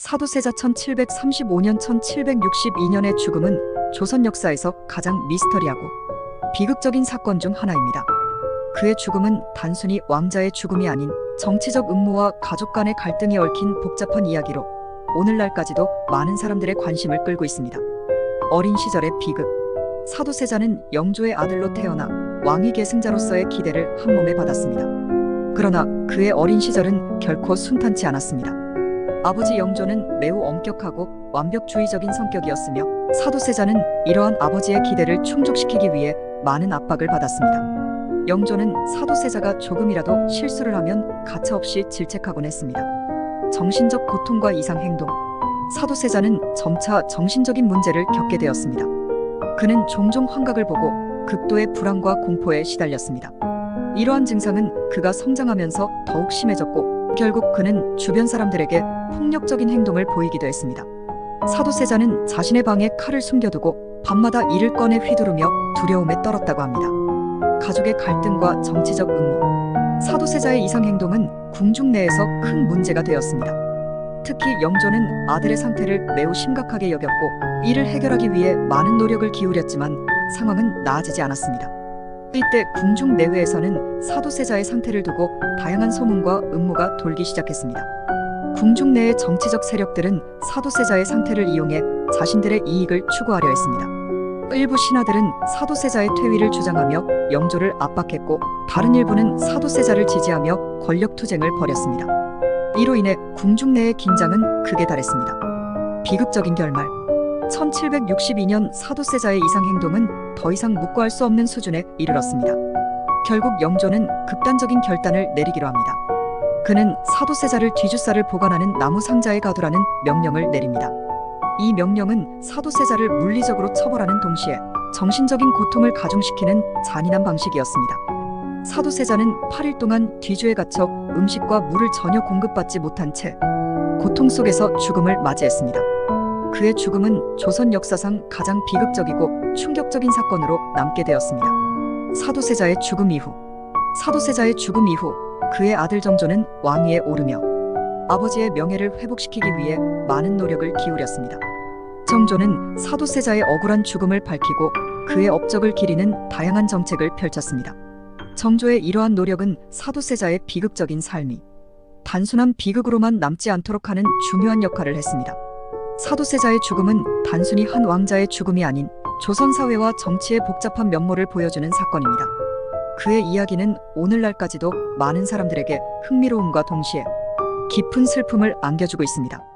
사도세자 1735년 1762년의 죽음은 조선 역사에서 가장 미스터리하고 비극적인 사건 중 하나입니다. 그의 죽음은 단순히 왕자의 죽음이 아닌 정치적 음모와 가족 간의 갈등이 얽힌 복잡한 이야기로 오늘날까지도 많은 사람들의 관심을 끌고 있습니다. 어린 시절의 비극. 사도세자는 영조의 아들로 태어나 왕위 계승자로서의 기대를 한몸에 받았습니다. 그러나 그의 어린 시절은 결코 순탄치 않았습니다. 아버지 영조는 매우 엄격하고 완벽주의적인 성격이었으며 사도세자는 이러한 아버지의 기대를 충족시키기 위해 많은 압박을 받았습니다. 영조는 사도세자가 조금이라도 실수를 하면 가차없이 질책하곤 했습니다. 정신적 고통과 이상 행동. 사도세자는 점차 정신적인 문제를 겪게 되었습니다. 그는 종종 환각을 보고 극도의 불안과 공포에 시달렸습니다. 이러한 증상은 그가 성장하면서 더욱 심해졌고 결국 그는 주변 사람들에게 폭력적인 행동을 보이기도 했습니다. 사도세자는 자신의 방에 칼을 숨겨두고 밤마다 이를 꺼내 휘두르며 두려움에 떨었다고 합니다. 가족의 갈등과 정치적 음모. 사도세자의 이상 행동은 궁중 내에서 큰 문제가 되었습니다. 특히 영조는 아들의 상태를 매우 심각하게 여겼고 이를 해결하기 위해 많은 노력을 기울였지만 상황은 나아지지 않았습니다. 이때 궁중 내외에서는 사도세자의 상태를 두고 다양한 소문과 음모가 돌기 시작했습니다. 궁중 내의 정치적 세력들은 사도세자의 상태를 이용해 자신들의 이익을 추구하려 했습니다. 일부 신하들은 사도세자의 퇴위를 주장하며 영조를 압박했고 다른 일부는 사도세자를 지지하며 권력투쟁을 벌였습니다. 이로 인해 궁중 내의 긴장은 극에 달했습니다. 비극적인 결말. 1762년 사도세자의 이상 행동은 더 이상 묵고할 수 없는 수준에 이르렀습니다. 결국 영조는 극단적인 결단을 내리기로 합니다. 그는 사도세자를 뒤주사를 보관하는 나무 상자에 가두라는 명령을 내립니다. 이 명령은 사도세자를 물리적으로 처벌하는 동시에 정신적인 고통을 가중시키는 잔인한 방식이었습니다. 사도세자는 8일 동안 뒤주에 갇혀 음식과 물을 전혀 공급받지 못한 채 고통 속에서 죽음을 맞이했습니다. 그의 죽음은 조선 역사상 가장 비극적이고 충격적인 사건으로 남게 되었습니다. 사도세자의 죽음 이후. 사도세자의 죽음 이후 그의 아들 정조는 왕위에 오르며 아버지의 명예를 회복시키기 위해 많은 노력을 기울였습니다. 정조는 사도세자의 억울한 죽음을 밝히고 그의 업적을 기리는 다양한 정책을 펼쳤습니다. 정조의 이러한 노력은 사도세자의 비극적인 삶이 단순한 비극으로만 남지 않도록 하는 중요한 역할을 했습니다. 사도세자의 죽음은 단순히 한 왕자의 죽음이 아닌 조선 사회와 정치의 복잡한 면모를 보여주는 사건입니다. 그의 이야기는 오늘날까지도 많은 사람들에게 흥미로움과 동시에 깊은 슬픔을 안겨주고 있습니다.